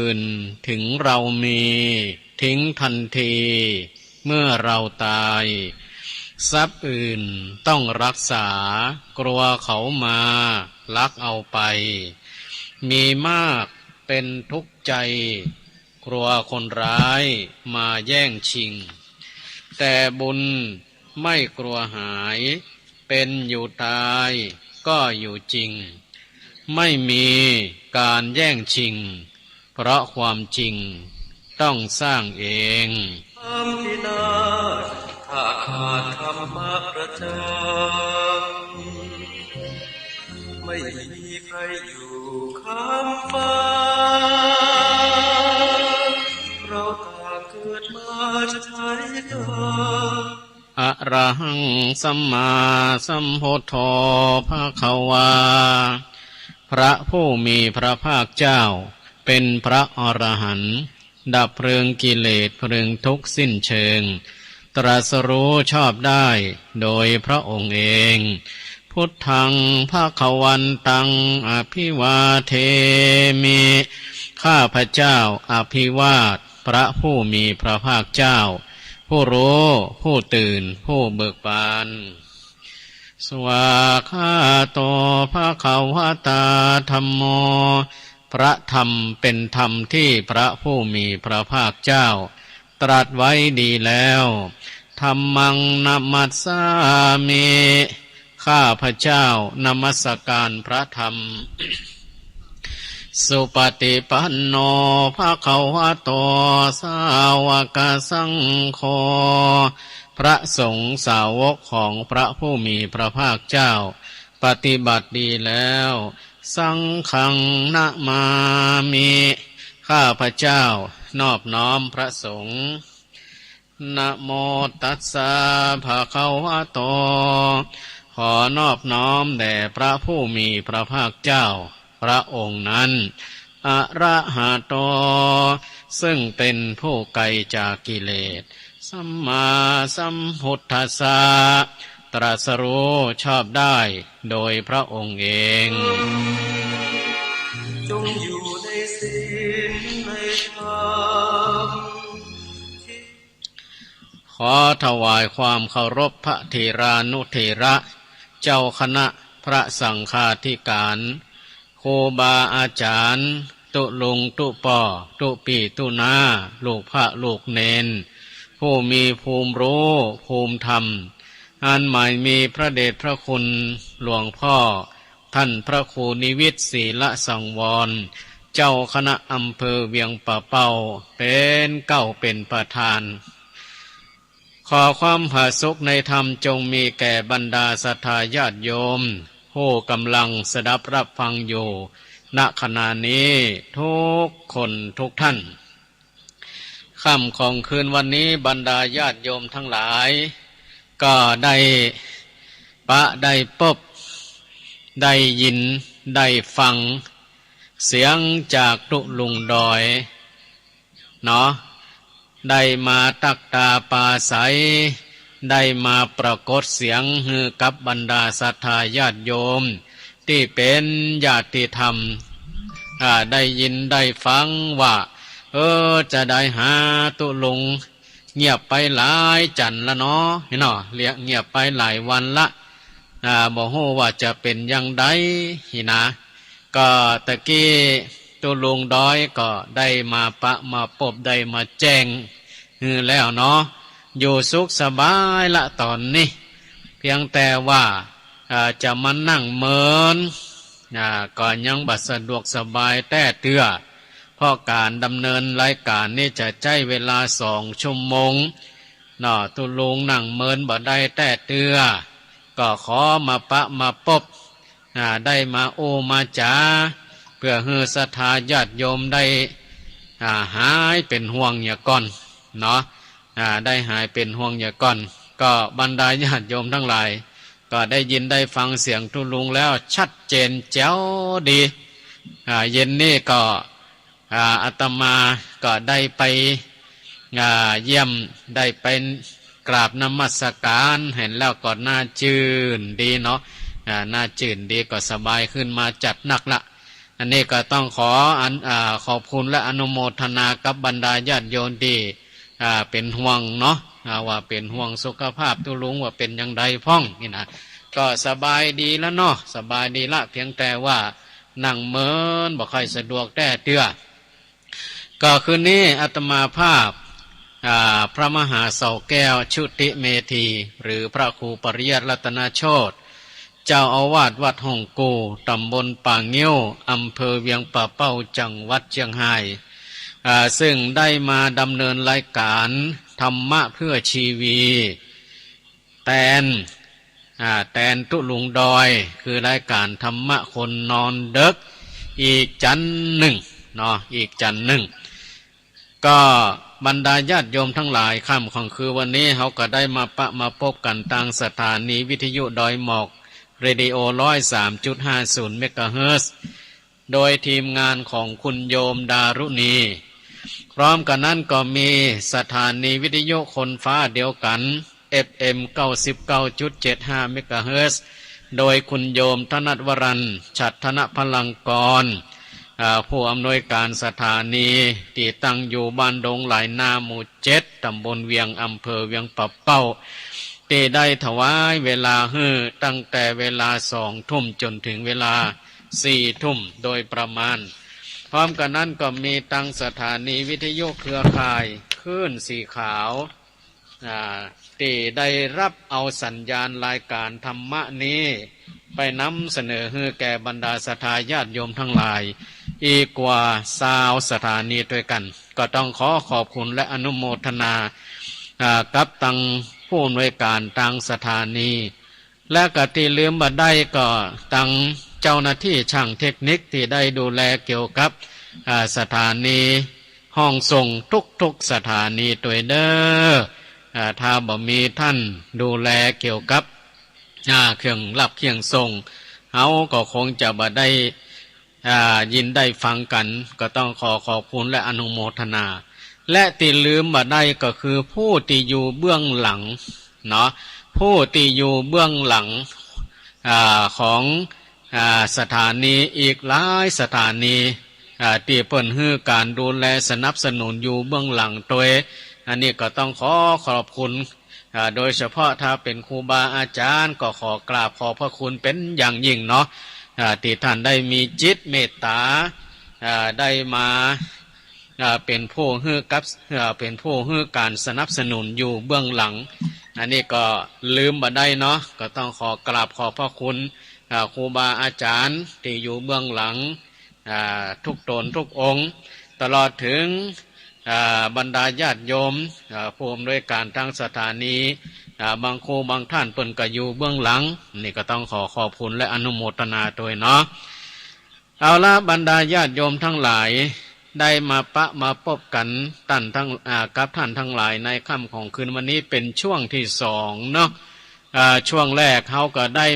อื่นถึงเรามีทิ้งทันทีเมื่อเราตายทรัพย์อื่นต้องรักษากลัวเขามาลักเอาไปมีมากเป็นทุกข์ใจกลัวคนร้ายมาแย่งชิงแต่บุญไม่กลัวหายเป็นอยู่ตายก็อยู่จริงไม่มีการแย่งชิงเพราะความจริงต้องสร้างเองธรรมพินาศถ้าขาดธรรมะประจำไม่มีใครอยู่ข้ามฟ้าเราต่างเกิดมาใช้กรอะระหังสัมมาสัมพุทโธภควาพระผู้มีพระภาคเจ้าเป็นพระอรหันต์ดับเพลิงกิเลสเพลิงทุกข์สิ้นเชิงตรัสรู้ชอบได้โดยพระองค์เองพุทธังภควันตังอภิวาเทมิข้าพเจ้าอภิวาทพระผู้มีพระภาคเจ้าผู้รู้ผู้ตื่นผู้เบิกบานสวากขาโตภควตาธัมโมพระธรรมเป็นธรรมที่พระผู้มีพระภาคเจ้าตรัสไว้ดีแล้วธัมมังนัมมัสสามิข้าพเจ้านมัสการพระธรรมสุปฏิปันโนภควโตสาวกสังโฆพระสงฆ์สาวกของพระผู้มีพระภาคเจ้าปฏิบัติดีแล้วสังฆังนะมามิข้าพเจ้านอบน้อมพระสงฆ์นะโมตัสสะภะคะวะโตขอนอบน้อมแด่พระผู้มีพระภาคเจ้าพระองค์นั้นอะระหะโตซึ่งเป็นผู้ไกลจากกิเลสสัมมาสัมพุทธัสสะตรัสรู้ชอบได้โดยพระองค์เองจงอยู่ในศีลในธรรมขอถวายความเคารพพระเถรานุเถระเจ้าคณะพระสังฆาธิการครูบาอาจารย์ตุลุงตุป่อตุปีตุนาลูกพระลูกเนนผู้มีภูมิรู้ภูมิธรรมอันหมายมีพระเดชพระคุณหลวงพ่อท่านพระครูนิวิตศีลสังวรเจ้าคณะอำเภอเวียงป่าเป่าเป็นเก้าเป็นประธานขอความผาสุกในธรรมจงมีแก่บรรดาศรัทธาญาติโยมผู้กำลังสดับรับฟังอยู่ณขณะนี้ทุกคนทุกท่านค่ำของคืนวันนี้บรรดาญาติโยมทั้งหลายก็ได้ได้พบได้ยินได้ฟังเสียงจากตุลุงดอยเนาะได้มาตักตาปาใสได้มาปรากฏเสียงฮือกับบรรดาศรัทธาญาติโยมที่เป็นญาติธรรมได้ยินได้ฟังว่าจะได้หาตุลุงเงียบไปหลายจันละเนาะเนาะเรียกเงียบไปหลายวันละบ่ฮู้ว่าจะเป็นอย่างใดนะก็ตะกี้ตุลุงดอยก็ได้มาปะมาพบได้มาแจ้งแล้วเนาะอยู่สุขสบายละตอนนี้เพียงแต่ว่าจะมานั่งเมินก็ยังบัดสะดวกสบายแต่เตื้อเพราะการดำเนินรายการนี่จะใช้เวลา2 ชั่วโมงตุลุงนั่งเมินบ่ได้แต่เตื้อก็ขอมาปะมาพบได้มาโอมาจาเพื่อให้ศรัทธาญาติโยมได้หายเป็นห่วงอย่าก่อนเนาะได้หายเป็นห่วงอย่าก่อนก็บรรดาญาติโยมทั้งหลายก็ได้ยินได้ฟังเสียงตุลุงแล้วชัดเจนแจ๋วดีเย็นนี้ก็อาตมาก็ได้ไปเยี่ยมได้ไปกราบนมัสการเห็นแล้วก็น่าชื่นดีเนาะน่าชื่นดีก็สบายขึ้นมาจัดหนักละ อันนี้ก็ต้องขอบคุณและอนุโมทนากับบรรดาญาติโยมที่เป็นห่วงเนาะว่าเป็นห่วงสุขภาพตุลุงว่าเป็นอย่างใดพ้องนี่นะก็สบายดีแล้วเนาะสบายดีละเพียงแต่ว่านั่งเมินบ่ค่อยสะดวกแต่เตื้อก็คืนนี้อาตมาภาพพระมหาเสาแก้วชุติเมธีหรือพระครูปริยัติรัตนโชติเจ้าอาวาสวัดฮ่องกูตำบลป่าเงี้ยวอำเภอเวียงป่าเป้าจังหวัดเชียงรายซึ่งได้มาดำเนินรายการธรรมะเพื่อชีวีแตนตุลุงดอยคือรายการธรรมะคนนอนเด็กอีกจันหนึ่งเนาะอีกจันหนึ่งก็บรรดาญาติโยมทั้งหลายค่ำของคือวันนี้เขาก็ได้มาพบกันทางสถานีวิทยุดอยหมอกเรดิโอ103.50 เมกะเฮิรตซ์โดยทีมงานของคุณโยมดารุณีพร้อมกันนั้นก็มีสถานีวิทยุคนฟ้าเดียวกัน FM 99.75 เมกะเฮิรตซ์โดยคุณโยมธนัทวรัญฉัตรธนพลังกรผู้อำนวยการสถานีที่ตั้งอยู่บ้านดงหลายนาหมู่7ตำบลเวียงอำเภอเวียงป่าเป้าที่ได้ถวายเวลาตั้งแต่เวลา2 ทุ่มจนถึงเวลา4 ทุ่มโดยประมาณพร้อมกันนั้นก็มีตั้งสถานีวิทยุเครือข่ายคลื่นสีขาวที่ได้รับเอาสัญญาณรายการธรรมะนี้ไปนำเสนอให้แก่บรรดาศรัทธาญาติโยมทั้งหลายอีกกว่า20 สถานีด้วยกันก็ต้องขอบคุณและอนุโมทนากับตังผู้อำนวยการทางสถานีและก็ที่ลืมบ่ได้ก็ตังเจ้าหน้าที่ช่างเทคนิคที่ได้ดูแลเกี่ยวกับสถานีห้องส่งทุกสถานีตัวเด้อถ้าบ่มีท่านดูแลเกี่ยวกับเครื่องรับเครื่องส่งเฮาก็คงจะบ่ได้ยินได้ฟังกันก็ต้องขอบคุณและอนุโมทนาและที่ลืมบ่ได้ก็คือผู้ที่อยู่เบื้องหลังเนาะผู้ที่อยู่เบื้องหลังของสถานีอีกหลายสถานีที่เปิ้นให้การดูแลสนับสนุนอยู่เบื้องหลังตัวอันนี้ก็ต้องขอบคุณโดยเฉพาะถ้าเป็นครูบาอาจารย์ก็ขอกราบขอบพระคุณเป็นอย่างยิ่งเนาะที่ท่านได้มีจิตเมตตาได้มาเป็นผู้ให้การสนับสนุนอยู่เบื้องหลังอันนี้ก็ลืมบ่ได้เนาะก็ต้องขอกราบขอบพระคุณครูบาอาจารย์ที่อยู่เบื้องหลังทุกตนทุกองค์ตลอดถึงบรรดาญาติโยมผู้อำนวยการทางสถานีบางครูบางท่านเปิ้นก็อยู่เบื้องหลังนี่ก็ต้องขอบคุณและอนุโมทนาด้วยเนาะเอาละบรรดาญาติโยมทั้งหลายได้มาพบกันกับท่านทั้งหลายในค่ำของคืนวันนี้เป็นช่วงที่2เนาะช่วงแรกเขาก็ได้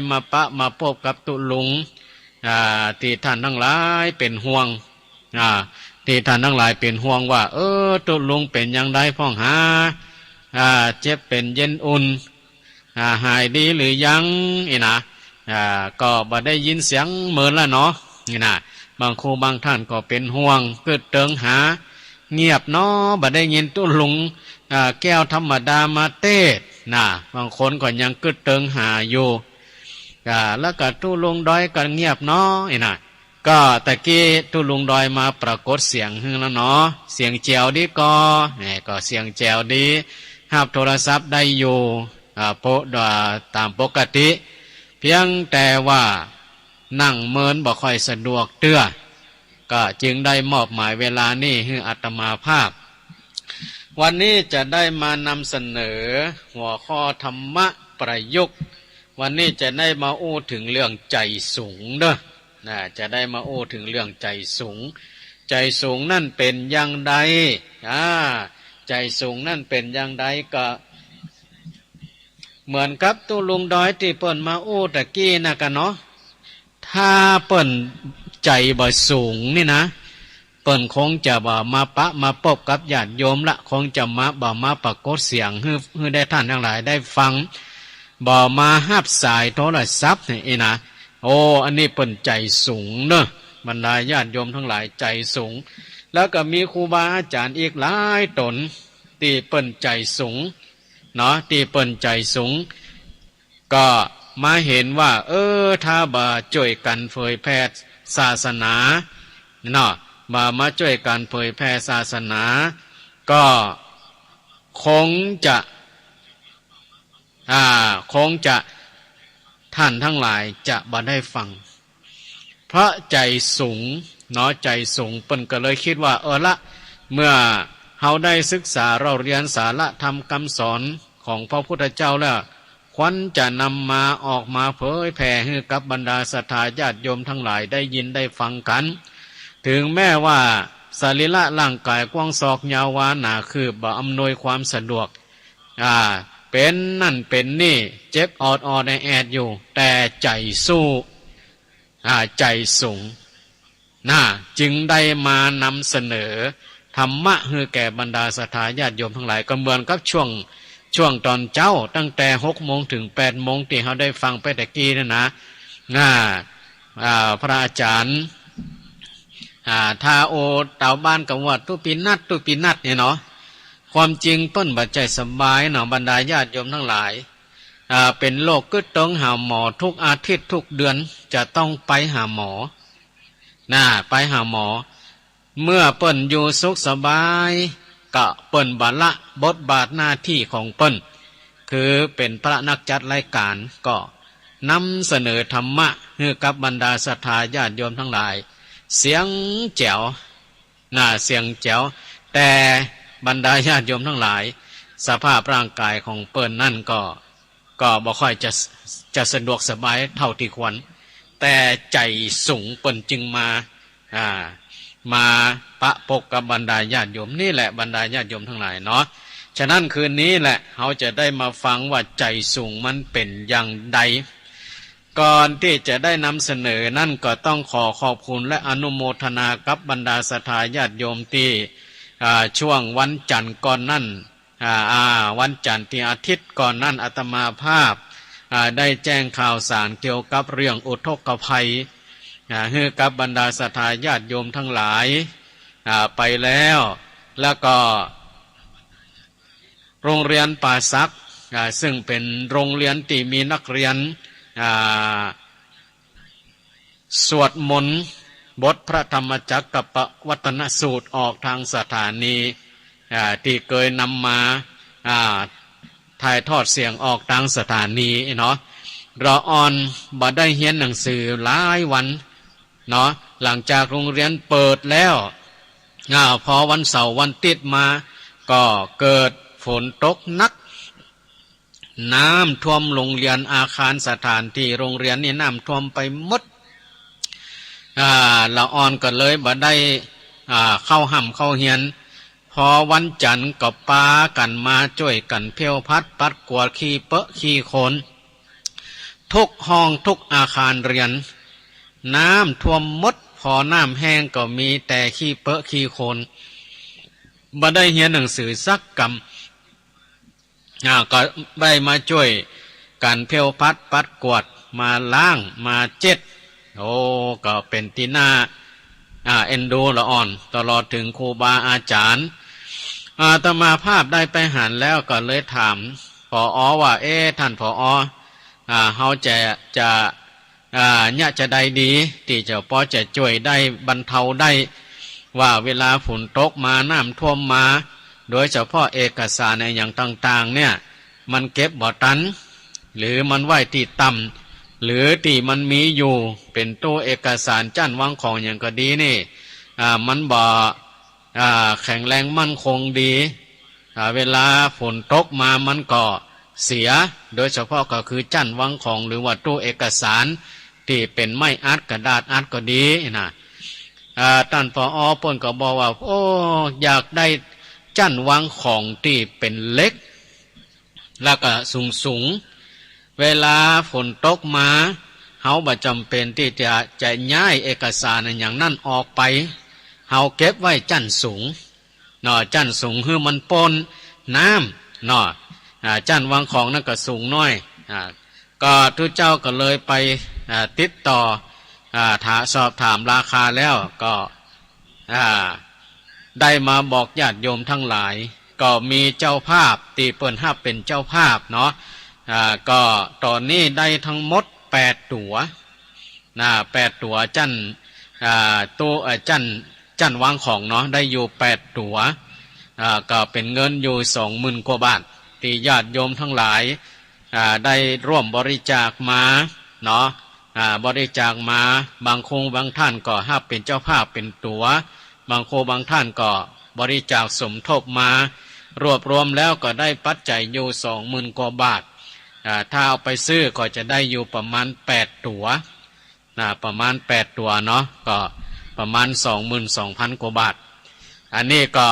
มาพบกับตุลุงที่ท่านทั้งหลายเป็นห่วงที่ท่านทั้งหลายเป็นห่วงว่าตุลุงเป็นอย่างไรพ่องหาเจ็บเป็นเย็นอุ่นหายดีหรือยังนะก็บ่ได้ยินเสียงเหมือนละเนาะนี่นะบางครูบางท่านก็เป็นห่วงเกิดเติงหาเงียบเนาะบ่ได้ยินตุลุงแก้วธรรมดามาเทศนะบางคนก็ยังเกิดเติงหาอยู่แล้วก็ตุลุงดอยก็เงียบเนาะนี่นะก็ตะกี้ตุลุงดอยมาปรากฏเสียงฮึแล้วเนาะเสียงแจวดีก็เสียงแจวดีรับโทรศัพท์ได้อยู่ตามปกติเพียงแต่ว่านั่งเมินบ่ค่อยสะดวกเตื้อก็จึงได้มอบหมายเวลานี้ให้อาตมาภาพวันนี้จะได้มานำเสนอหัวข้อธรรมะประยุกต์วันนี้จะได้มาอู้ถึงเรื่องใจสูงเด้อจะได้มาอู้ถึงเรื่องใจสูงใจสูงนั่นเป็นอย่างใดใจสูงนั่นเป็นอย่างใดก็เหมือนกับตุลุงดอยที่เปิ้นมาอู้ตะกี้นะกันเนาะถ้าเปิ้นใจบ่สูงนี่นะเปิ้นคงจะบ่มาพบกับญาติโยมละคงจะมาปรากฏเสียงให้ได้ท่านทั้งหลายได้ฟังบ่มารับสายโทรศัพท์นี่นะอันนี้เปิ้นใจสูงเนอะ บรรดาญาติโยมทั้งหลายใจสูงแล้วก็มีครูบาอาจารย์อีกหลายตนที่เปิ้นใจสูงเนาะที่เปิ้นใจสูงก็มาเห็นว่าถ้าบ่ช่วยกันเผยแพร่ศาสนาเนาะมาช่วยกันเผยแพร่ศาสนาก็คงจะท่านทั้งหลายจะบ่ได้ฟังเพราะใจสูงเนาะใจสูงเปิ้นก็เลยคิดว่าละเมื่อเฮาได้ศึกษาเราเรียนสาระธรรมคำสอนของพระพุทธเจ้าแล้วควรจะนำมาออกมาเผยแผ่ให้กับบรรดาศรัทธาญาติโยมทั้งหลายได้ยินได้ฟังกันถึงแม้ว่าสรีระร่างกายกว้างศอกยาววาหนาคือบ่อำนวยความสะดวกเป็นนั่นเป็นนี่เจ็บออดแอดอยู่แต่ใจสู้ใจสูงจึงได้มานำเสนอธรรมะให้แก่บรรดาศรัทธาญาติโยมทั้งหลายก็เหมือนกับช่วงตอนเจ้าตั้งแต่6 โมงถึง8 โมงที่เขาได้ฟังไปตะกี้นั่นนะพระอาจารย์ทาโอเต่าบ้านกับวัดตุปินัดเนี่ยเนาะความจริงเปิ้นบ่ใจสบายเนาะบรรดาญาติโยมทั้งหลายเป็นโรคกึดต้องหาหมอทุกอาทิตย์ทุกเดือนจะต้องไปหาหมอไปหาหมอเมื่อเปิ้นอยู่สุขสบายก็เปิ้นบาละบทบาทหน้าที่ของเปิ้นคือเป็นพระนักจัดรายการก็นำเสนอธรรมะให้กับบรรดาศรัทธาญาติโยมทั้งหลายเสียงแจ๋วเสียงแจ๋วแต่บรรดาญาติโยมทั้งหลายสภาพร่างกายของเปิ้นนั่นก็บ่ค่อยจะสะดวกสบายเท่าที่ควรแต่ใจสูงเปิ้นจึงมาปะปกกับบรรดาญาติโยมนี่แหละบรรดาญาติโยมทั้งหลายเนาะฉะนั้นคืนนี้แหละเราจะได้มาฟังว่าใจสูงมันเป็นอย่างใดก่อนที่จะได้นำเสนอนั่นก็ต้องขอบคุณและอนุโมทนากับบรรดาศรัทธาญาติโยมที่ช่วงวันจันทร์ก่อนนั่นวันจันทร์ที่อาทิตย์ก่อนนั่นอาตมาภาพได้แจ้งข่าวสารเกี่ยวกับเรื่องอุทกภัยให้กับบรรดาศรัทธาญาติโยมทั้งหลายไปแล้วก็โรงเรียนป่าซักซึ่งเป็นโรงเรียนที่มีนักเรียนสวดมนต์บทพระธรรมจักรกับวัตนสูตรออกทางสถานีที่เคยนำมาถ่ายทอดเสียงออกทางสถานีเนาะรอออนบ่ได้เรียนหนังสือหลายวันเนาะหลังจากโรงเรียนเปิดแล้วพอวันเสาร์วันติดมาก็เกิดฝนตกหนักน้ำท่วมโรงเรียนอาคารสถานที่โรงเรียนนี่น้ำท่วมไปหมดละออนก็เลยบ่ได้เข้าห่ำเข้าเฮียนพอวันจันทร์ก็ปากันมาช่วยกันเพียวพัดปัดกวาดขี้เปะขี้โคลนทุกห้องทุกอาคารเรียนน้ำท่วมหมดพอน้ำแห้งก็มีแต่ขี้เปอะขี้โคลนบ่ได้เรียนหนังสือสักกำก็ได้มาช่วยกันเพียวพัดปัดกวาดมาล้างมาเจ็ดก็เป็นที่น่าเอ็นดูละอ่อนตลอดถึงครูบาอาจารย์อาตมาภาพได้ไปหันแล้วก็เลยถามผอ.ว่าท่านผอ.เฮาจะเนี่ยจะได้ดีที่จะพอจะช่วยได้บรรเทาได้ว่าเวลาฝนตกมาน้ำท่วมมาโดยเฉพาะเอกสารในอย่างต่างๆเนี่ยมันเก็บบ่ทันหรือมันไว้ที่ต่ำหรือที่มันมีอยู่เป็นตู้เอกสารจั่นวางของอย่างก็ดีนี่มันบ่แข็งแรงมั่นคงดีเวลาฝนตกมามันก็เสียโดยเฉพาะก็คือจั่นวางของหรือว่าตู้เอกสารที่เป็นไม้อัดกระดาษอัดก็ดีนะท่านผอ.เพิ่นก็บอกว่าอยากได้จั่นวางของที่เป็นเล็กแล้วก็สูงเวลาฝนตกมาเฮาบ่จำเป็นที่จะย้ายเอกสารอย่างนั้นออกไปเฮาเก็บไว้จั่นสูงจั่นสูงคือมันปนน้ำจั่นวางของนั่นก็สูงน้อยก็ทุกเจ้าก็เลยไปติดต่อ ถ้าสอบถามราคาแล้วก็ได้มาบอกญาติโยมทั้งหลายก็มีเจ้าภาพตีเปิ้นฮับเป็นเจ้าภาพเนาะก็ตอนนี้ได้ทั้งหมด8ตั๋ว8ตั๋วตัวจันวางของเนาะได้อยู่8ตั๋วก็เป็นเงินอยู่ 20,000 กว่าบาทที่ญาติโยมทั้งหลายได้ร่วมบริจาคมาเนาะบริจาคมาบางคงบางท่านก็ฮับเป็นเจ้าภาพเป็นตั๋วบางโคบางท่านก็บริจาคสมทบมารวบรวมแล้วก็ได้ปัจจัยอยู่ 20,000 กว่าบาทถ้าเอาไปซื้อก็จะได้อยู่ประมาณ8ตั๋วประมาณ8ตั๋วเนาะก็ประมาณ 22,000 กว่าบาทอันนี้ก็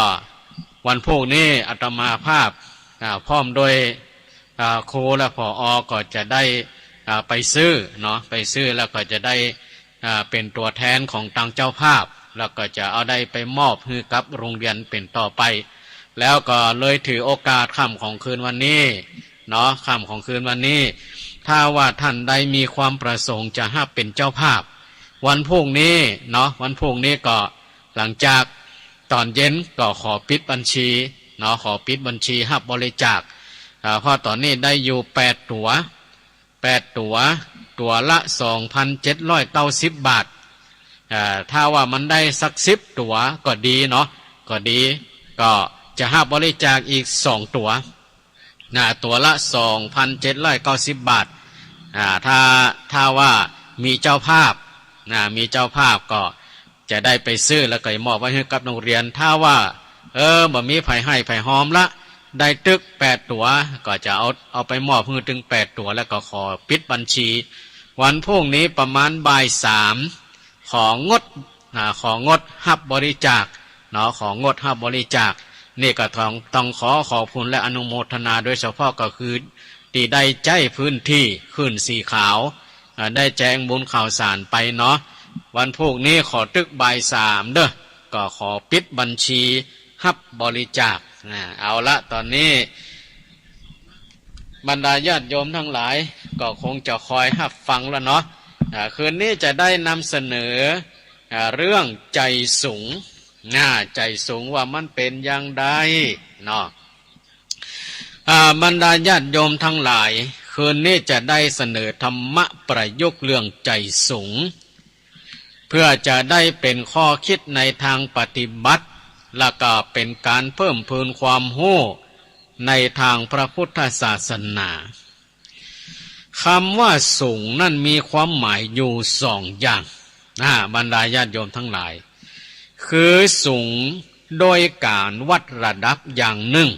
วันพรุ่งนี้อาตมาภาพพร้อมโดยครูและผอ.ก็จะได้ไปซื้อเนาะไปซื้อแล้วก็จะได้เป็นตัวแทนของทางเจ้าภาพแล้วก็จะเอาได้ไปมอบให้กับโรงเรียนเป็นต่อไปแล้วก็เลยถือโอกาสค่ำของคืนวันนี้เนาะค่ำของคืนวันนี้ถ้าว่าท่านใดมีความประสงค์จะให้เป็นเจ้าภาพวันพรุ่งนี้เนาะวันพรุ่งนี้ก็หลังจากตอนเย็นก็ขอปิดบัญชีเนาะขอปิดบัญชีรับบริจาคเพราะตอนนี้ได้อยู่8ตั๋วตั๋วละ 2,790 บาทถ้าว่ามันได้สัก10ตั๋วก็ดีเนาะก็ดีก็จะรับบริจาคอีก2ตั๋วตั๋วละ 2,790 บาทถ้าว่ามีเจ้าภาพมีเจ้าภาพก็จะได้ไปซื้อแล้วก็มอบไว้ให้กับโรงเรียนถ้าว่าบ่มีไผให้ไผหอมละได้ตึก8ตั๋วก็จะเอาไปมอบให้ถึง8ตั๋วแล้วก็ขอปิดบัญชีวันพรุ่งนี้ประมาณบ่าย 3ของดรับบริจาคเนาะของดรับบริจาคนี่ก็ต้องขอบคุณและอนุโมทนาโดยเฉพาะก็คือที่ได้ใจพื้นที่ขึ้นสีขาวได้แจ้งบุญข่าวสารไปเนาะวันพรุ่งนี้ขอตึกบ่าย 3เด้อก็ขอปิดบัญชีรับบริจาคเอาละตอนนี้บรรดาญาติโยมทั้งหลายก็คงจะคอยรับฟังแล้วเนาะคืนนี้จะได้นำเสนอเรื่องใจสูงใจสูงว่ามันเป็นอย่างไรเนาะบรรดาญาติโยมทั้งหลายคืนนี้จะได้เสนอธรรมะประยุกต์เรื่องใจสูงเพื่อจะได้เป็นข้อคิดในทางปฏิบัติและก็เป็นการเพิ่มพูนความรู้ในทางพระพุทธศาสนาคำว่าสูงนั่นมีความหมายอยู่2อย่างบรรดาญาติโยมทั้งหลายคือสูงโดยการวัดระดับอย่างหนึ่ง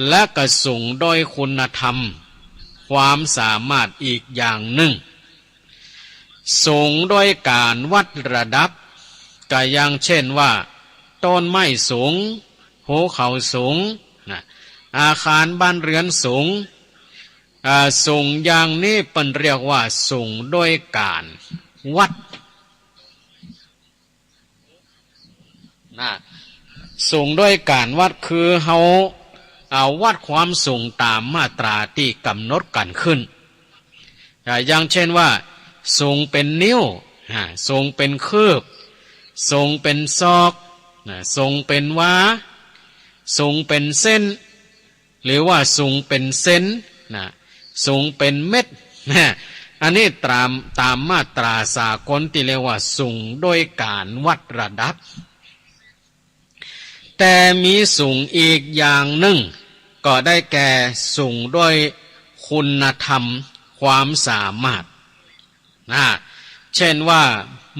และก็สูงโดยคุณธรรมความสามารถอีกอย่างหนึ่งสูงโดยการวัดระดับก็อย่างเช่นว่าต้นไม้สูงภูเขาสูงอาคารบ้านเรือนสูงสูงอย่างนี้เป็นเรียกว่าสูงโดยการวัดสูงโดยการวัดคือเขาวัดความสูงตามมาตราที่กำหนดกันขึ้นอย่างเช่นว่าสูงเป็นนิ้วสูงเป็นคืบสูงเป็นศอกสูงเป็นวาสูงเป็นเส้นหรือว่าสูงเป็นเซนสูงเป็นเม็ดอันนี้ตามมาตราสากลที่เรียกว่าสูงโดยการวัดระดับแต่มีสูงอีกอย่างหนึ่งก็ได้แก่สูงโดยคุณธรรมความสามารถเช่นว่า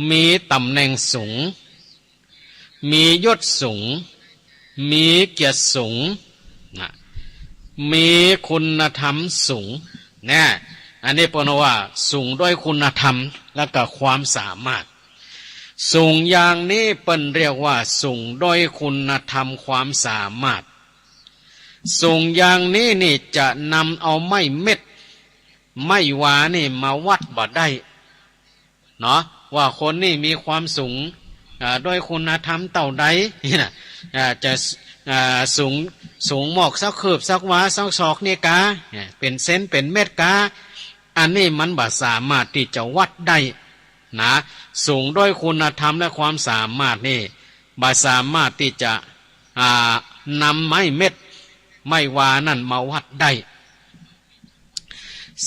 มีตำแหน่งสูงมียศสูงมีเกียรติสูงมีคุณธรรมสูงอันนี้เป็นว่าสูงด้วยคุณธรรมและก็ความสามารถสูงอย่างนี้เป็นเรียกว่าสูงด้วยคุณธรรมความสามารถสูงอย่างนี้นี่จะนำเอาไม้เม็ดไม้วานี่มาวัดบ่ได้เนาะว่าคนนี่มีความสูงด้วยคุณธรรมเต่าใดนี่นะจะสูงหมอกสักคืบสักวาสักศอกนี่กาเป็นเซนเป็นเม็ดกาอันนี้มันบ่สามารถที่จะวัดได้ นะสูงด้วยคุณธรรมและความสามารถนี่บ่สามารถที่จะนำไม้เม็ดไม้วานั่นมาวัดได้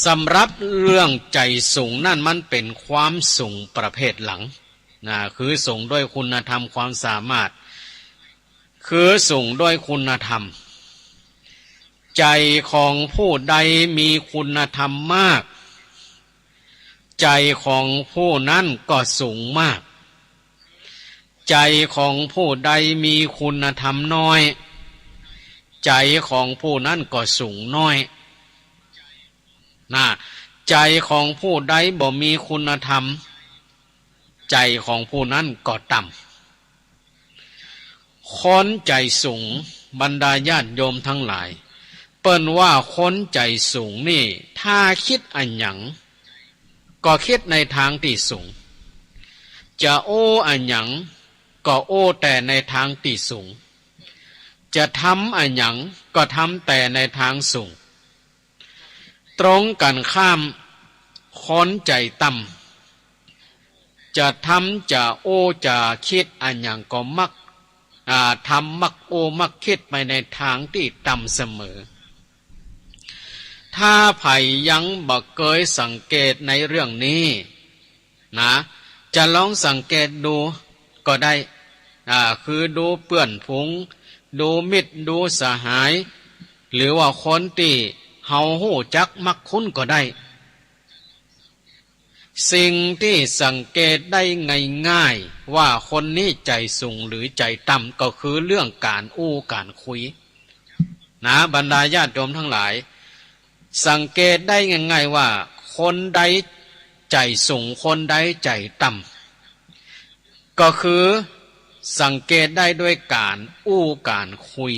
สำหรับเรื่องใจสูงนั่นมันเป็นความสูงประเภทหลังนะคือสูงด้วยคุณธรรมความสามารถคือสูงด้วยคุณธรรมใจของผู้ใดมีคุณธรรมมากใจของผู้นั้นก็สูงมากใจของผู้ใดมีคุณธรรมน้อยใจของผู้นั้นก็สูงน้อยใจของผู้ใดบ่มีคุณธรรมใจของผู้นั้นก็ต่ำคนใจสูงบรรดาญาติโยมทั้งหลายเปิ้นว่าคนใจสูงนี่ถ้าคิดอันหยังก็คิดในทางที่สูงจะโอ้อันหยังก็โอ้แต่ในทางที่สูงจะทำอันหยังก็ทำแต่ในทางสูงตรงกันข้ามคนใจต่ำจะทำจะโอ้จะคิดอันหยังก็มักทำมักโอ้มักคิดไปในทางที่ต่ำเสมอถ้าไผยังบ่เคยสังเกตในเรื่องนี้นะจะลองสังเกตดูก็ได้คือดูเพื่อนฝูงดูมิตรดูสหายหรือว่าคนที่เฮาฮู้จักมักคุ้นก็ได้สิ่งที่สังเกตได้ง่ายๆว่าคนนี้ใจสูงหรือใจต่ำก็คือเรื่องการอู้การคุยนะบรรดาญาติโยมทั้งหลายสังเกตได้ง่ายๆว่าคนใดใจสูงคนใดใจต่ำก็คือสังเกตได้ด้วยการอู้การคุย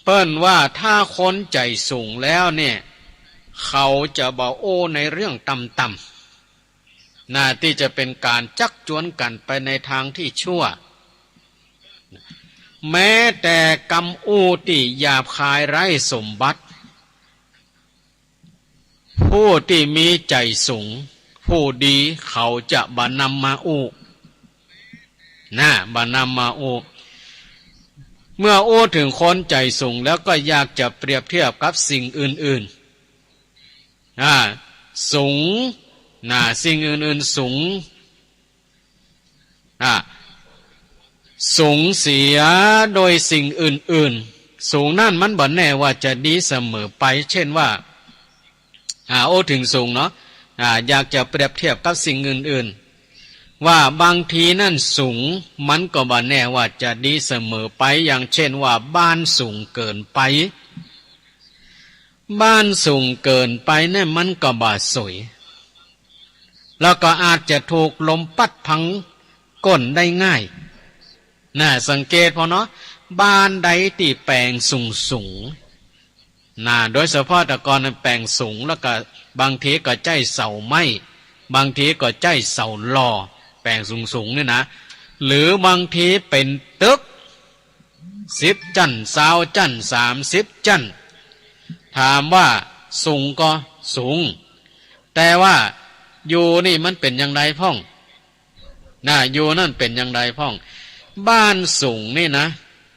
เปิ้นว่าถ้าคนใจสูงแล้วเนี่ยเขาจะบ่โอ้ในเรื่องต่ำๆน่าที่จะเป็นการจักจวนกันไปในทางที่ชั่วแม้แต่กำอู้ที่หยาบคายไร้สมบัติผู้ที่มีใจสูงผู้ดีเขาจะบ่นำมาอู้บ่นำมาอู้เมื่ออู้ถึงคนใจสูงแล้วก็อยากจะเปรียบเทียบกับสิ่งอื่นๆสูงสิ่งอื่นๆสูงสูงเสียโดยสิ่งอื่นๆสูงนั่นมันบ่แน่ว่าจะดีเสมอไปเช่นว่าโอ้ถึงสูงเนาะอยากจะเปรียบเทียบกับสิ่งอื่นๆว่าบางทีนั่นสูงมันก็บ่แน่ว่าจะดีเสมอไปอย่างเช่นว่าบ้านสูงเกินไปบ้านสูงเกินไปเนี่ยมันก็บ่สวยแล้วก็อาจจะถูกลมพัดพังก้นได้ง่ายสังเกตพอเนาะบ้านใดที่แปลงสูงโดยเฉพาะแต่ก่อนแปลงสูงแล้วก็บางทีก็ใจเสาไม้บางทีก็ใจเสาหล่อแปลงสูงนี่นะหรือบางทีเป็นตึก10 จั่น20 จั่น30 จั่นถามว่าสูงก็สูงแต่ว่าอยู่นี่มันเป็นอย่างไรพ่องอยู่นั่นเป็นอย่างไรพ่องบ้านสูงนี่นะ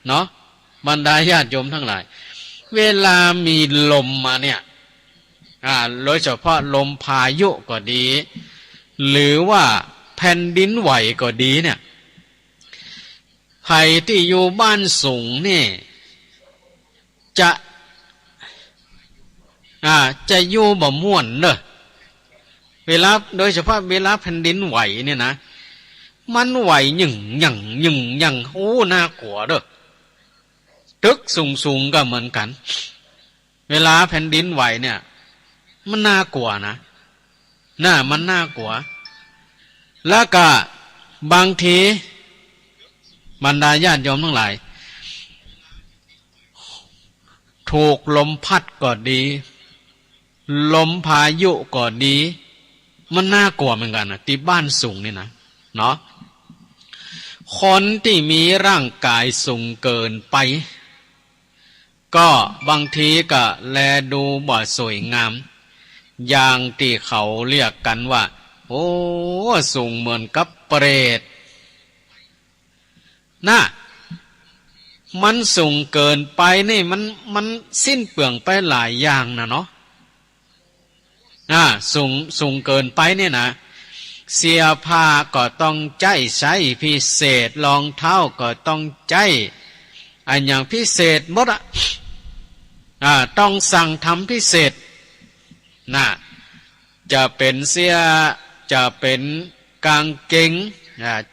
เนาะบรรดาญาติโยมทั้งหลายเวลามีลมมาเนี่ยโดยเฉพาะลมพายุก็ดีหรือว่าแผ่นดินไหวก็ดีเนี่ยใครที่อยู่บ้านสูงนี่จะอยู่บ่ม่วนเนอะเวลาโดยเฉพาะเวลาแผ่นดินไหวเนี่ยนะมันไหวหยิ่งโอ้น่ากลัวเด้อตึกสูงก็เหมือนกันเวลาแผ่นดินไหวเนี่ยมันน่ากลัวนะมันน่ากลัวแล้วก็บางทีบรรดาญาติโยมทั้งหลายถูกลมพัดก็ดีลมพายุก็ดีมันน่ากลัวเหมือนกันนะที่บ้านสูงนี่นะเนาะคนที่มีร่างกายสูงเกินไปก็บางทีก็แลดูบ่สวยงามอย่างที่เขาเรียกกันว่า โอ้สูงเหมือนกับเปรตน่ะมันสูงเกินไปนี่มันสิ้นเปลืองไปหลายอย่างนะเนาะสูงเกินไปเนี่ยนะเสียผ้าก็ต้องใจใช้พิเศษรองเท้าก็ต้องใจอันอย่างพิเศษหมดต้องสั่งทำพิเศษนะจะเป็นเสียจะเป็นกางเกง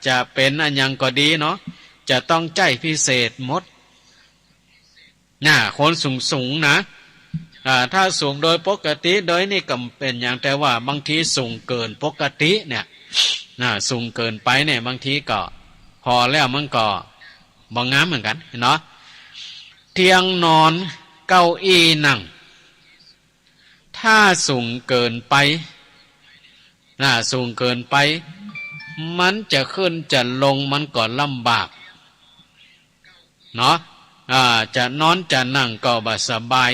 จะเป็นอันอย่างก็ดีเนาะจะต้องใจพิเศษหมดคนสูงนะถ้าสูงโดยปกติโดยนี่ก็เป็นอย่างแต่ว่าบางทีสูงเกินปกติเนี่ยสูงเกินไปเนี่ยบางทีก็พอแล้วมันก็บ่งามเหมือนกันเนาะเตียงนอนเก้าอี้นั่งถ้าสูงเกินไปสูงเกินไปมันจะขึ้นจะลงมันก็ลำบากเนาะจะนอนจะนั่งก็บ่สบาย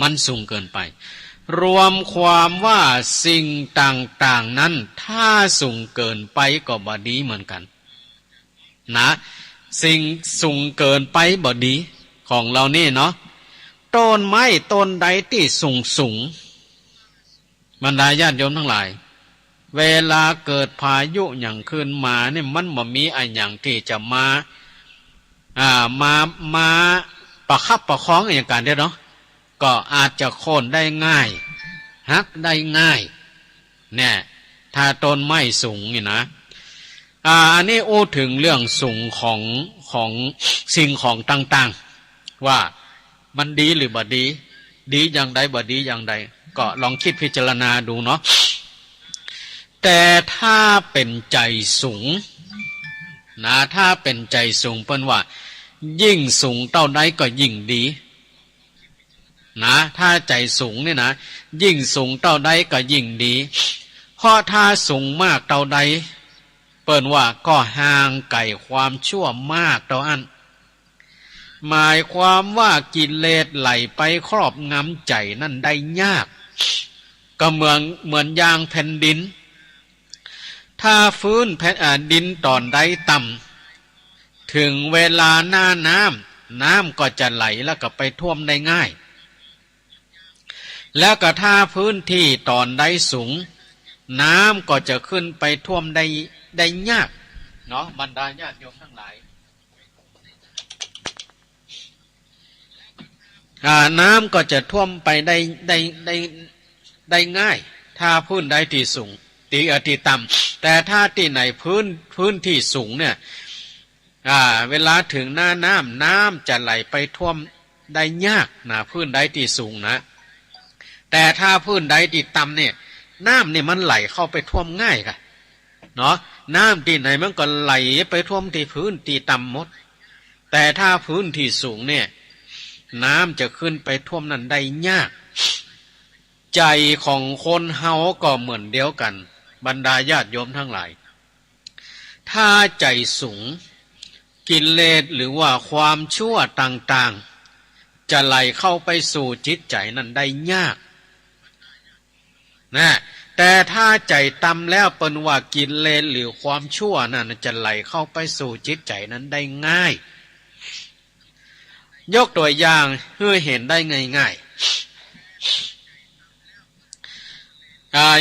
มันสูงเกินไปรวมความว่าสิ่งต่างๆนั้นถ้าสูงเกินไปก็บ่ดีเหมือนกันนะสิ่งสูงเกินไปบ่ดีของเรานี่เนาะต้นไม้ต้นใดที่สูงบรรดาญาติโยมทั้งหลายเวลาเกิดพายุอย่างขึ้นมาเนี่ยมันบ่มีอะไรอย่างที่จะมาประคับประคองอย่างการเดียวเนาะก็อาจจะโค่นได้ง่ายหักได้ง่ายเนี่ยถ้าต้นไม้สูงนี่นะอันนี้โอ้ถึงเรื่องสูงของสิ่งของต่างๆว่ามันดีหรือบ่ดีดีอย่างใดบ่ดีอย่างใดก็ลองคิดพิจารณาดูเนาะแต่ถ้าเป็นใจสูงนะถ้าเป็นใจสูงเปิ้นว่ายิ่งสูงเท่าใดก็ยิ่งดีนะถ้าใจสูงเนี่ยนะยิ่งสูงเท่าใดก็ยิ่งดีเพราะถ้าสูงมากเท่าใดเปิ้นว่าก็ห่างไกลความชั่วมากเท่าอันหมายความว่ากิเลสไหลไปครอบงำใจนั่นได้ยากก็เหมือนยางแผ่นดินถ้าฟื้นแผ่นดินตอนใดต่ำถึงเวลาหน้าน้ำก็จะไหลแล้วก็ไปท่วมได้ง่ายแล้วก็ถ้าพื้นที่ตอนใดสูงน้ำก็จะขึ้นไปท่วมได้ยากเนาะบรรดาญาติโยมทั้งหลายน้ำก็จะท่วมไปได้ง่ายถ้าพื้นใดที่สูงที่ต่ำแต่ถ้าที่ไหนพื้นที่สูงเนี่ยเวลาถึงหน้าน้ำจะไหลไปท่วมได้ยากนะพื้นใดที่สูงนะแต่ถ้าพื้นใดที่ต่ำเนี่ยน้ำเนี่ยมันไหลเข้าไปท่วมง่ายค่ะเนาะน้ำที่ไหนมันก็ไหลไปท่วมที่พื้นที่ต่ำหมดแต่ถ้าพื้นที่สูงเนี่ยน้ำจะขึ้นไปท่วมนั้นได้ยากใจของคนเฮาก็เหมือนเดียวกันบรรดาญาติโยมทั้งหลายถ้าใจสูงกิเลสหรือว่าความชั่วต่างๆจะไหลเข้าไปสู่จิตใจนั้นได้ยากนะแต่ถ้าใจต่ำแล้วเป็นว่ากิเลสหรือความชั่วนั้นจะไหลเข้าไปสู่จิตใจนั้นได้ง่ายยกตัวอย่างเพื่อเห็นได้ง่ายๆ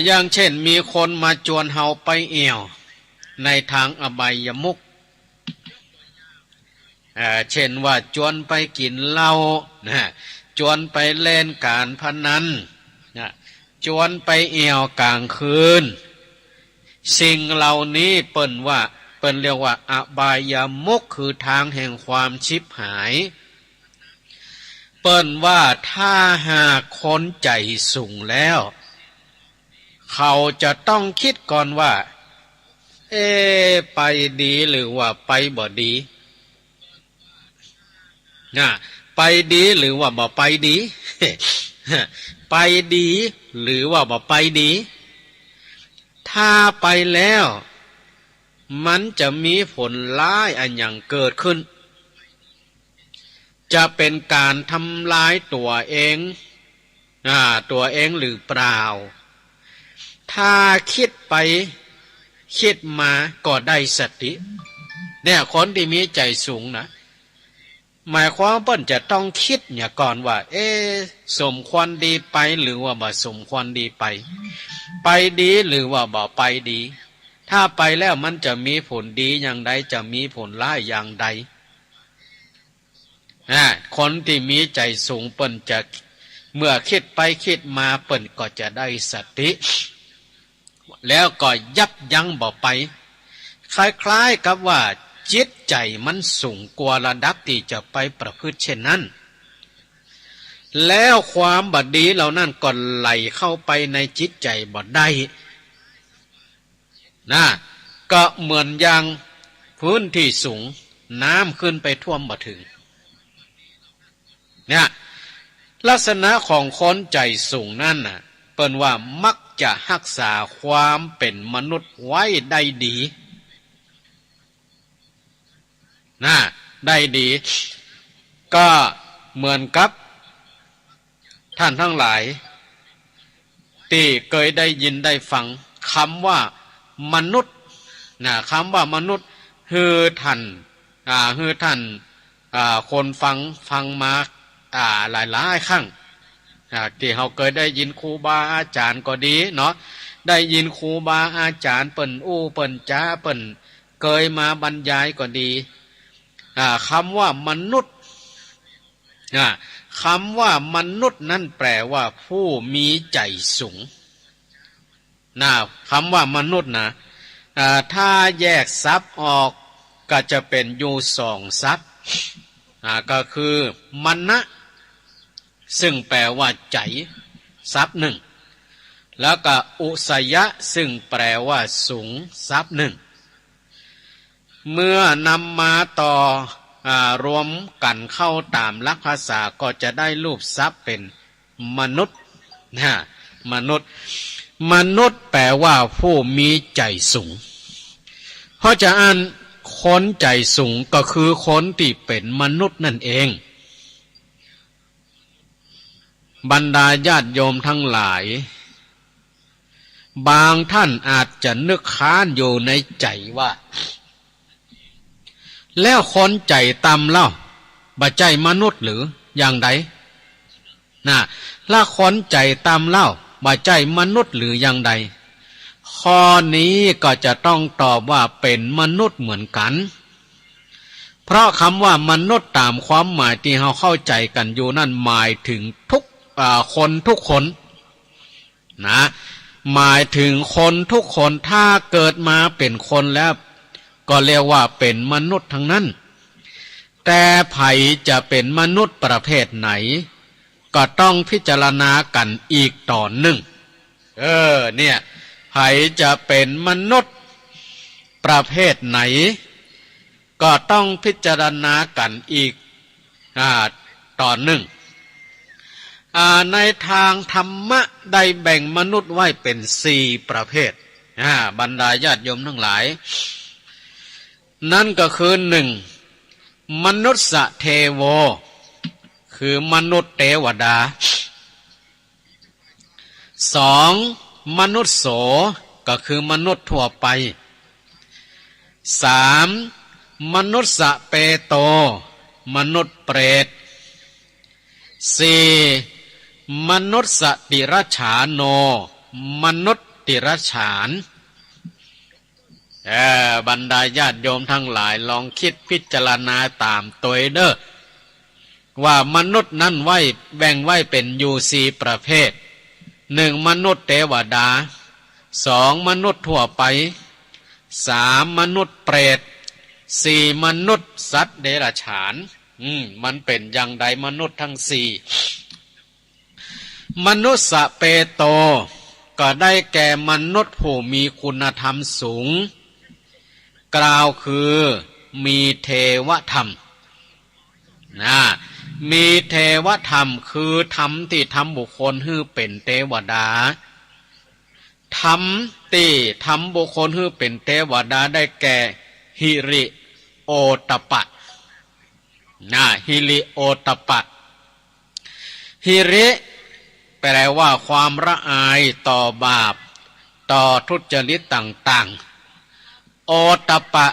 อย่างเช่นมีคนมาจวนเฮาไปเอี่ยวในทางอบายมุขเช่นว่าจวนไปกินเหล้าจวนไปเล่นการพนันจวนไปเอี่ยวกลางคืนสิ่งเหล่านี้เปิ้นเรียกว่าอบายมุขคือทางแห่งความชิบหายเปิ้นว่าถ้าหากคนใจสูงแล้วเขาจะต้องคิดก่อนว่าไปดีหรือว่าไปบ่ดีไปดีหรือว่าบ่ไปดี ไปดีหรือว่าบ่ไปดีถ้าไปแล้วมันจะมีผลร้ายอันอย่างเกิดขึ้นจะเป็นการทำลายตัวเองหรือเปล่า ถ้าคิดไปคิดมาก็ได้สติเนี่ยคนที่มีใจสูงนะหมายความเปิ้นจะต้องคิดเนี่ยก่อนว่าสมควรดีไปหรือว่าบ่สมควรดีไปไปดีหรือว่าบ่ไปดีถ้าไปแล้วมันจะมีผลดีอย่างใดจะมีผลร้ายอย่างใดคนที่มีใจสูงเปิ้นจะเมื่อคิดไปคิดมาเปิ้นก็จะได้สติแล้วก็ยับยั้งบ่ไปคล้ายๆกับว่าจิตใจมันสูงกว่าระดับที่จะไปประพฤติเช่นนั้นแล้วความบดีเหล่านั้นก็ไหลเข้าไปในจิตใจบ่ได้นะก็เหมือนอย่างพื้นที่สูงน้ำขึ้นไปท่วมบ่ถึงเนี่ยลักษณะของคนใจสูงนั่นน่ะเปิ้นว่ามักจะรักษาความเป็นมนุษย์ไว้ได้ดีนะได้ดีก็เหมือนกับท่านทั้งหลายที่เคยได้ยินได้ฟังคำว่ามนุษย์นะคำว่ามนุษย์คือท่านคนฟังมาหลายครั้งที่เขาเคยได้ยินครูบาอาจารย์ก็ดีเนาะได้ยินครูบาอาจารย์เปิ้นเปิ้นจ้าเปิ้นเคยมาบรรยายก็ดีคำว่ามนุษย์คำว่ามนุษย์นั่นแปลว่าผู้มีใจสูงคำว่ามนุษย์นะถ้าแยกศัพท์ออกก็จะเป็นอยู่สองศัพท์ก็คือมนะซึ่งแปลว่าใจศัพท์หนึ่งแล้วก็อุสยะซึ่งแปลว่าสูงศัพท์หนึ่งเมื่อนำมาต่อรวมกันเข้าตามหลักภาษาก็จะได้รูปศัพท์เป็นมนุษย์มนุษย์แปลว่าผู้มีใจสูงเพราะจะอ่านคนใจสูงก็คือคนที่เป็นมนุษย์นั่นเองบรรดาญาติโยมทั้งหลายบางท่านอาจจะนึกค้านอยู่ในใจว่าแล้วคนใจต่ำเล่าบ่ใจมนุษย์หรืออย่างใดแล้วคนใจต่ำเล่าบ่ใจมนุษย์หรืออย่างใดข้อนี้ก็จะต้องตอบว่าเป็นมนุษย์เหมือนกันเพราะคำว่ามนุษย์ตามความหมายที่เราเข้าใจกันอยู่นั่นหมายถึงคนทุกคนหมายถึงคนทุกคนถ้าเกิดมาเป็นคนแล้วก็เรียกว่าเป็นมนุษย์ทั้งนั้นแต่ไผจะเป็นมนุษย์ประเภทไหนก็ต้องพิจารณากันอีกตอนหนึ่งเนี่ยไผจะเป็นมนุษย์ประเภทไหนก็ต้องพิจารณากันอีกตอนหนึ่งในทางธรรมะได้แบ่งมนุษย์ไว้เป็น4ประเภทบรรดาญาติโยมทั้งหลายนั่นก็คือ1มนุษย์เทโวคือมนุษย์เทวดา2มนุษย์โสก็คือมนุษย์ทั่วไป3มนุษย์เปโตมนุษย์เปรต4มนุษย์ติรัจฉานโนมนุษย์ติรัจฉานบรรดาญาติโยมทั้งหลายลองคิดพิจารณาตามตัวเด้อว่ามนุษย์นั้นแบ่งไว้เป็นอยู่4ประเภท1มนุษย์เทวดา2มนุษย์ทั่วไป3มนุษย์เปรต4มนุษย์สัตว์เดรัจฉานมันเป็นอย่างใดมนุษย์ทั้ง4มนุษย์เปโตก็ได้แก่มนุษย์ผู้มีคุณธรรมสูงกล่าวคือมีเทวธรรมมีเทวธรรมคือธรรมที่ทำบุคคลให้เป็นเทวดาธรรมที่ทำบุคคลให้เป็นเทวดาได้แก่หิริโอตตัปปะหิริโอตตัปปะหิริแปลว่าความละอายต่อบาป ต่อทุจริตต่างๆโอตตัปปะ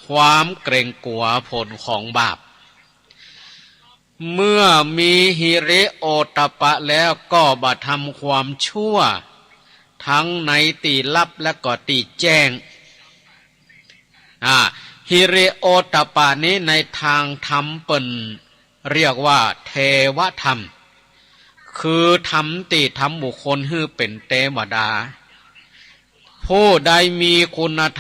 ความเกรงกลัวผลของบาปเมื่อมีหิริโอตตัปปะแล้วก็บ่ทำความชั่วทั้งในตีลับและก็ตีแจ้งหิริโอตตัปปะนี้ในทางธรรมเปิ่นเรียกว่าเทวธรรมคือธรรมติทำบุคคลให้เป็นเทวดาผู้ใดมีคุณธรรม